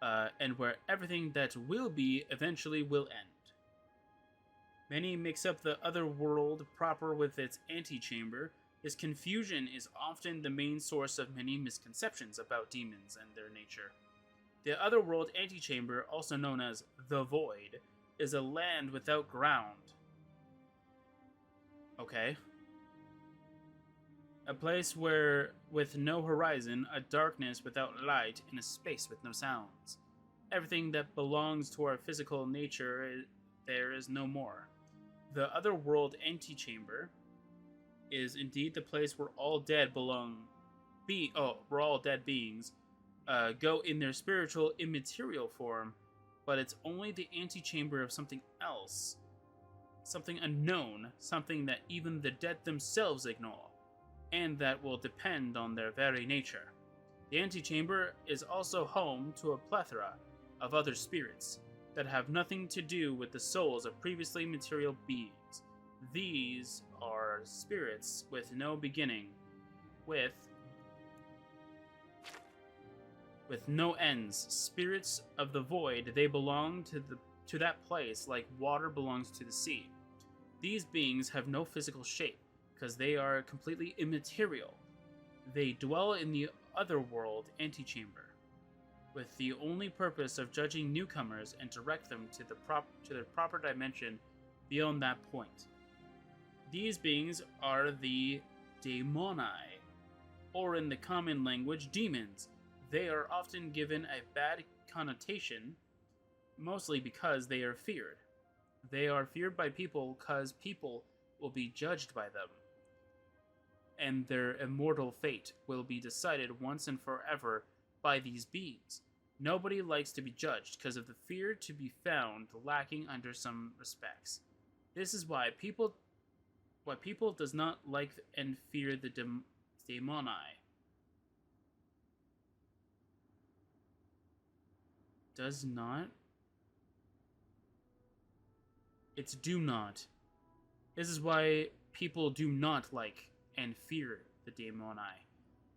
and where everything that will be eventually will end. Many mix up the other world proper with its antechamber. This confusion is often the main source of many misconceptions about demons and their nature. The otherworld antechamber, also known as the Void, is a land without ground. Okay. A place where, with no horizon, a darkness without light, and a space with no sounds. Everything that belongs to our physical nature, there is no more. The otherworld antechamber is indeed the place where all dead where all dead beings go in their spiritual immaterial form, but it's only the antechamber of something else, something unknown, something that even the dead themselves ignore, and that will depend on their very nature. The antechamber is also home to a plethora of other spirits that have nothing to do with the souls of previously material beings. These are spirits with no beginning, with no ends. Spirits of the void, they belong to that place like water belongs to the sea. These beings have no physical shape, because they are completely immaterial. They dwell in the otherworld antechamber, with the only purpose of judging newcomers and direct them to their proper dimension beyond that point. These beings are the daemoni, or in the common language, demons. They are often given a bad connotation, mostly because they are feared. They are feared by people because people will be judged by them, and their immortal fate will be decided once and forever by these beings. Nobody likes to be judged because of the fear to be found lacking under some respects. This is why people does not like and fear the daemoni. Does not? It's do not. This is why people do not like and fear the daemoni.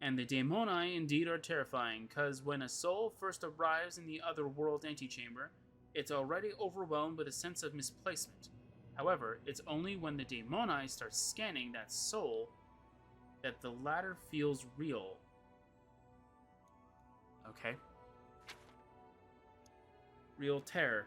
And the daemoni indeed are terrifying, because when a soul first arrives in the otherworld antechamber, it's already overwhelmed with a sense of misplacement. However, it's only when the daemoni start scanning that soul that the latter feels real. Okay. Real terror.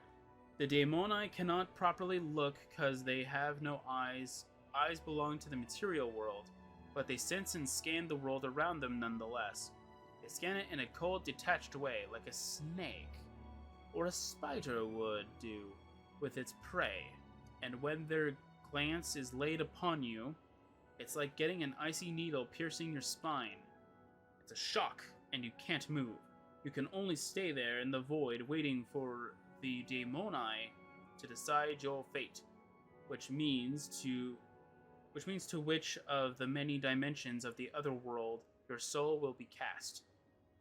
The daemoni cannot properly look because they have no eyes. Eyes belong to the material world, but they sense and scan the world around them nonetheless. They scan it in a cold, detached way, like a snake or a spider would do with its prey. And when their glance is laid upon you, it's like getting an icy needle piercing your spine. It's a shock, and you can't move. You can only stay there in the void, waiting for the daemoni to decide your fate, which means to which of the many dimensions of the other world your soul will be cast.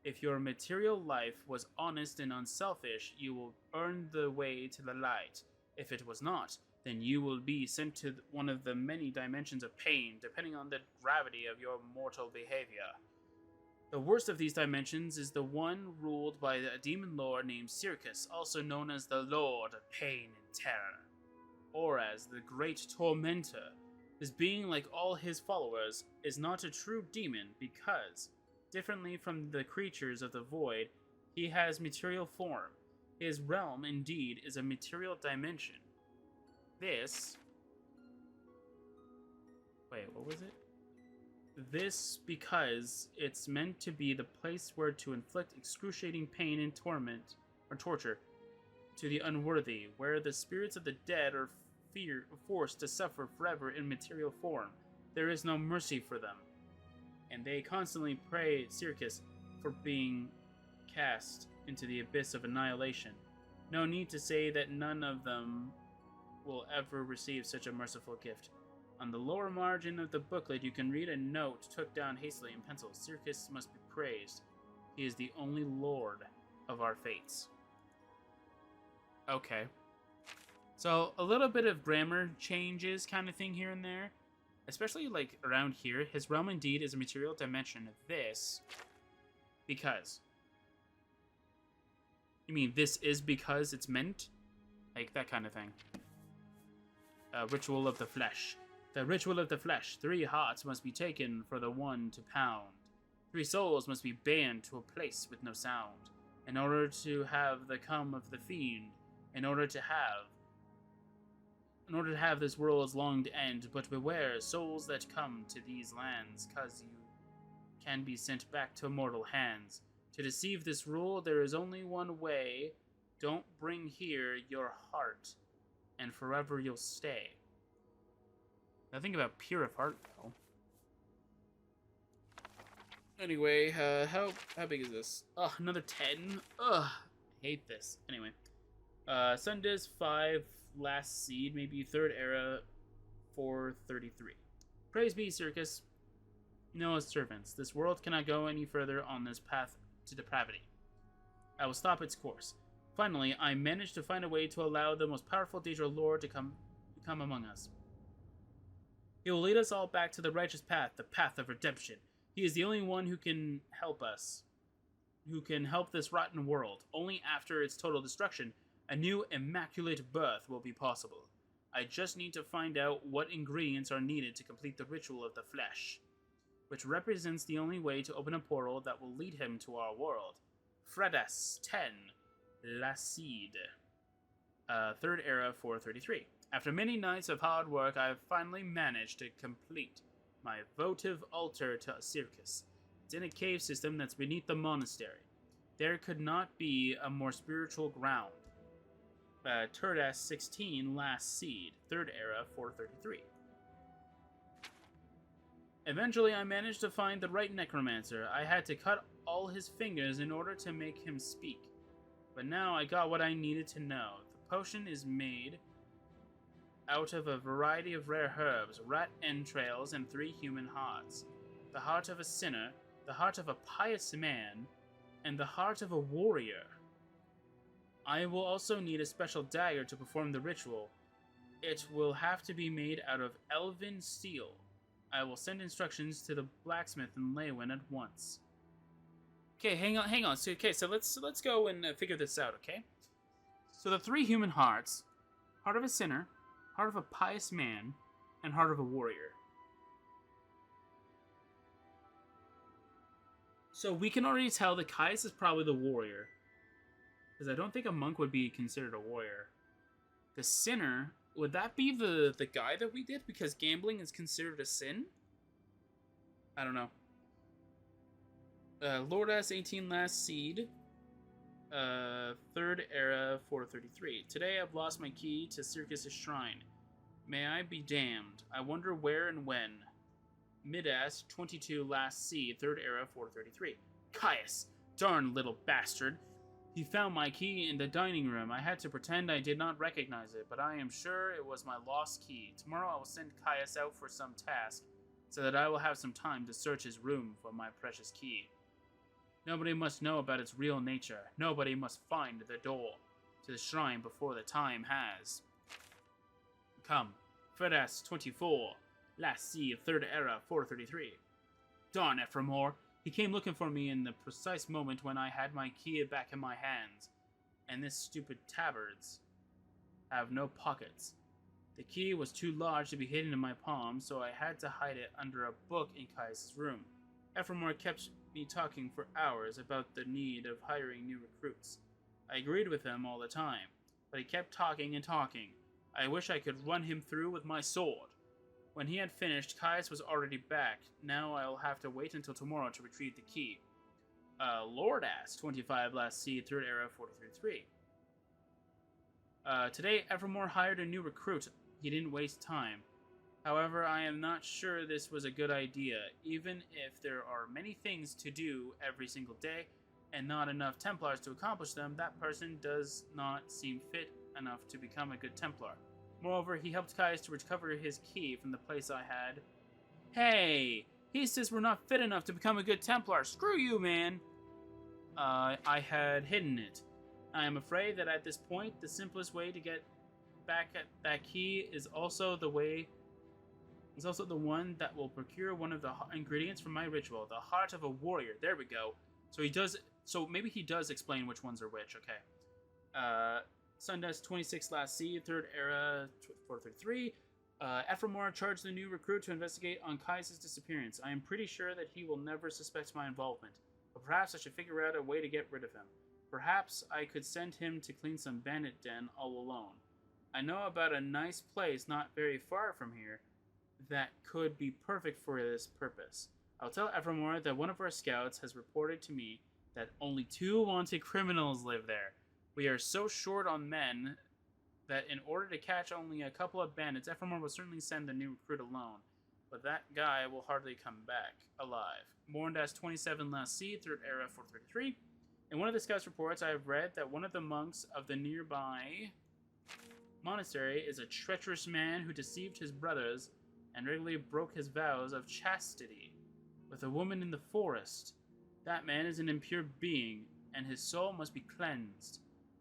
If your material life was honest and unselfish, you will earn the way to the light. If it was not, then you will be sent to one of the many dimensions of pain, depending on the gravity of your mortal behavior. The worst of these dimensions is the one ruled by a demon lord named Circus, also known as the Lord of Pain and Terror, or as the Great Tormentor. This being, like all his followers, is not a true demon because, differently from the creatures of the void, he has material form. His realm, indeed, is a material dimension. What was it? This because it's meant to be the place where to inflict excruciating pain and torment, or torture, to the unworthy, where the spirits of the dead are forced to suffer forever in material form. There is no mercy for them, and they constantly pray Circus for being cast into the abyss of annihilation. No need to say that none of them will ever receive such a merciful gift. On the lower margin of the booklet, you can read a note took down hastily in pencil. Circus must be praised. He is the only lord of our fates. Okay. So, a little bit of grammar changes kind of thing here and there. Especially, like, around here. His realm indeed is a material dimension. This, because You mean this is because it's meant? Like that kind of thing. Ritual of the flesh. The ritual of the flesh. 3 hearts must be taken for the one to pound. 3 souls must be banned to a place with no sound. In order to have the come of the fiend. In order to have this world's longed end. But beware, souls that come to these lands, 'cause you can be sent back to mortal hands. To deceive this rule, there is only one way. Don't bring here your heart, and forever you'll stay. Nothing about pure of heart, though. Anyway, how big is this? Oh, another 10? Ugh, I hate this. Anyway, Sundisk 5, last seed, maybe 3rd era, 433. Praise be, Circus. Noah's servants. This world cannot go any further on this path to depravity. I will stop its course. Finally, I managed to find a way to allow the most powerful Daedra Lord to come among us. He will lead us all back to the righteous path, the path of redemption. He is the only one who can help us, who can help this rotten world. Only after its total destruction, a new immaculate birth will be possible. I just need to find out what ingredients are needed to complete the ritual of the flesh, which represents the only way to open a portal that will lead him to our world. Fredas 10, Lacide, 3rd era, 433. After many nights of hard work, I have finally managed to complete my votive altar to Circus. It's in a cave system that's beneath the monastery. There could not be a more spiritual ground. Turdas 16, Last Seed, 3rd era, 433. Eventually, I managed to find the right necromancer. I had to cut all his fingers in order to make him speak. But now I got what I needed to know. The potion is made out of a variety of rare herbs, rat entrails, and 3 human hearts. The heart of a sinner, the heart of a pious man, and the heart of a warrior. I will also need a special dagger to perform the ritual. It will have to be made out of elven steel. I will send instructions to the blacksmith in Leywen at once. Okay, hang on. So let's go and figure this out, okay? So the 3 human hearts, heart of a sinner, heart of a pious man, and heart of a warrior. So we can already tell that Caius is probably the warrior, because I don't think a monk would be considered a warrior. The sinner, would that be the guy that we did, because gambling is considered a sin? I don't know. Lord S18 Last Seed, 3rd era, 433. Today I've lost my key to Circus's shrine. May I be damned. I wonder where and when. Midas 22 Last Seed, 3rd era, 433. Caius! Darn little bastard! He found my key in the dining room. I had to pretend I did not recognize it, but I am sure it was my lost key. Tomorrow I will send Caius out for some task, so that I will have some time to search his room for my precious key. Nobody must know about its real nature. Nobody must find the door to the shrine before the time has come. Fredas 24, Last Seed, 3rd era, 433. Darn Ephraimor. He came looking for me in the precise moment when I had my key back in my hands. And this stupid tabards have no pockets. The key was too large to be hidden in my palm, so I had to hide it under a book in Caius' room. Ephraimor kept me talking for hours about the need of hiring new recruits. I agreed with him all the time, but he kept talking and talking. I wish I could run him through with my sword. When he had finished, Caius was already back. Now I'll have to wait until tomorrow to retrieve the key. Lord Ass, 25 Last Seed, 3rd era, 433. Today, Ephraimor hired a new recruit. He didn't waste time. However, I am not sure this was a good idea. Even if there are many things to do every single day, and not enough Templars to accomplish them, that person does not seem fit enough to become a good Templar. Moreover, he helped Caius to recover his key from the place I had. Hey! He says we're not fit enough to become a good Templar. Screw you, man! I had hidden it. I am afraid that at this point, the simplest way to get back at that key is also the one that will procure one of the ingredients from my ritual, the heart of a warrior. There we go. So he does So maybe he does explain which ones are which. Okay. Sundust 26 last C, third era 433. Ephraimor charged the new recruit to investigate on Kai's disappearance. I am pretty sure that he will never suspect my involvement, but perhaps I should figure out a way to get rid of him. Perhaps I could send him to clean some bandit den all alone. I know about a nice place not very far from here that could be perfect for this purpose. I'll tell Ephraimor that one of our scouts has reported to me that only 2 wanted criminals live there. We are so short on men that in order to catch only a couple of bandits, Ephraimor will certainly send the new recruit alone. But that guy will hardly come back alive. Morndas 27 last C, 3rd era 433. In one of the scouts' reports, I have read that one of the monks of the nearby monastery is a treacherous man who deceived his brothers and regularly broke his vows of chastity with a woman in the forest. That man is an impure being, and his soul must be cleansed.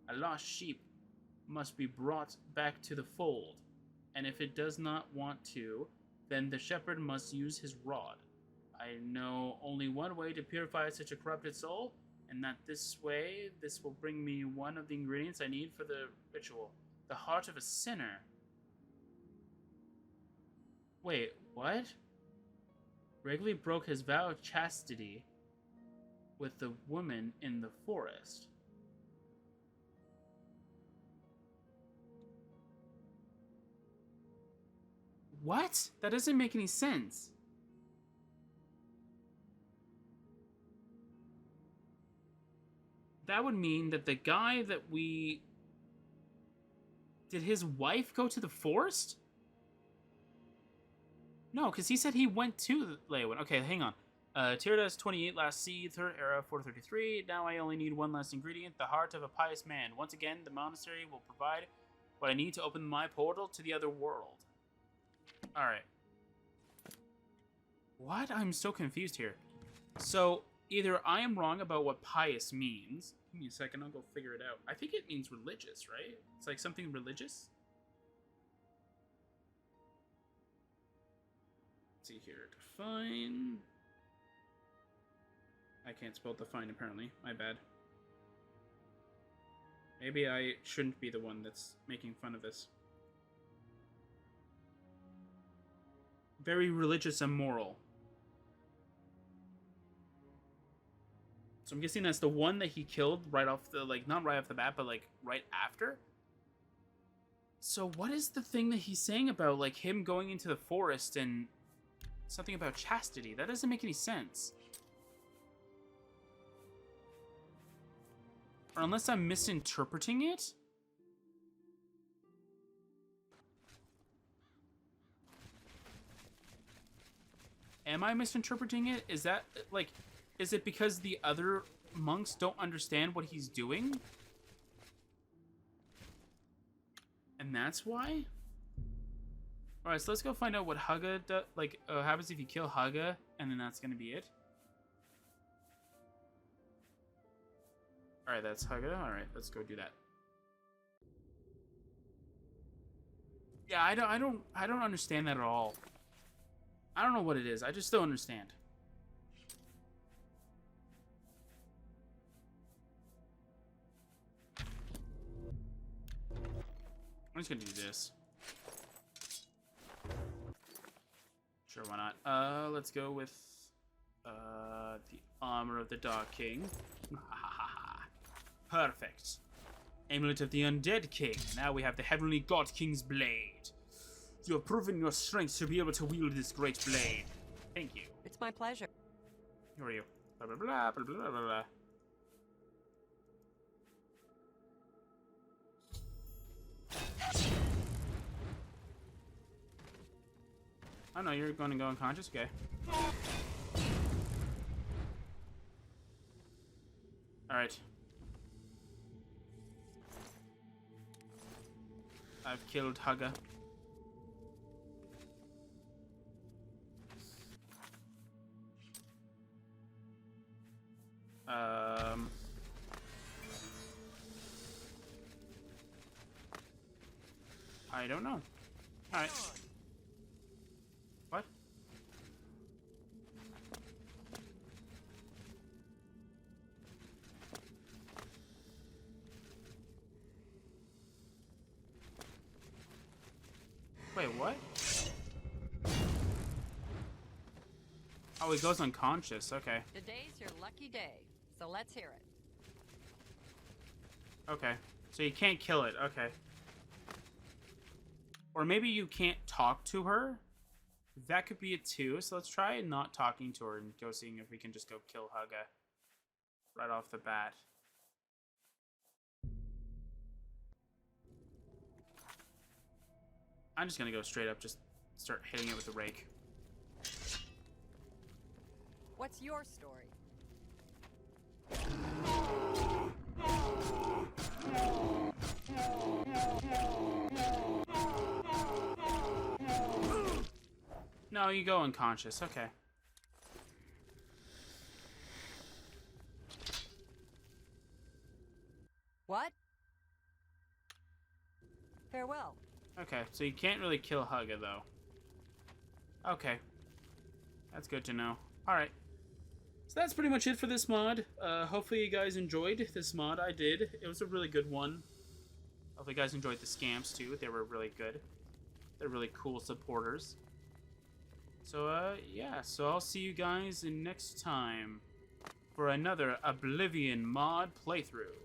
A lost sheep must be brought back to the fold, and if it does not want to, then the shepherd must use his rod. I know only one way to purify such a corrupted soul, and that this will bring me one of the ingredients I need for the ritual. The heart of a sinner. Wait, what? Regularly broke his vow of chastity with the woman in the forest. What? That doesn't make any sense. That would mean that the guy that we... Did his wife go to the forest? No, because he said he went to the Leyawan. Okay, hang on. Tyrdas 28 last C, 3rd era 433. Now I only need one last ingredient, the heart of a pious man. Once again, the monastery will provide what I need to open my portal to the other world. Alright. What? I'm so confused here. So, either I am wrong about what pious means. Give me a second, I'll go figure it out. I think it means religious, right? It's like something religious? Let's see here. Define. I can't spell define, apparently. My bad. Maybe I shouldn't be the one that's making fun of this. Very religious and moral. So I'm guessing that's the one that he killed right off the, like, not right off the bat, but, like, right after? So what is the thing that he's saying about, like, him going into the forest and something about chastity? That doesn't make any sense. Or unless I'm misinterpreting it? Am I misinterpreting it? Is that, like... Is it because the other monks don't understand what he's doing? And that's why? Alright, so let's go find out what Haga does. Like, happens if you kill Haga, and then that's gonna be it. Alright, that's Haga. Alright, let's go do that. Yeah, I don't understand that at all. I don't know what it is. I just don't understand. I'm just gonna do this. Sure, why not? Let's go with the armor of the Dark King. Perfect. Amulet of the Undead King. Now we have the Heavenly God King's blade. You have proven your strength to be able to wield this great blade. Thank you. It's my pleasure. Who are you? Blah blah blah blah blah blah blah. Oh no, you're going to go unconscious? Okay. Alright. I've killed Haga. I don't know. Alright. What? Wait, what? Oh, he goes unconscious. Okay. Today's your lucky day, so let's hear it. Okay. So you can't kill it. Okay. Or maybe you can't talk to her? That could be it too. So let's try not talking to her and go seeing if we can just go kill Haga right off the bat. I'm just gonna go straight up, just start hitting it with the rake. What's your story? No, you go unconscious. Okay. What? Farewell. Okay, so you can't really kill Haga, though. Okay. That's good to know. Alright. So that's pretty much it for this mod. Hopefully you guys enjoyed this mod. I did. It was a really good one. Hopefully you guys enjoyed the scamps, too. They were really good. They're really cool supporters. So, yeah. So I'll see you guys in next time for another Oblivion mod playthrough.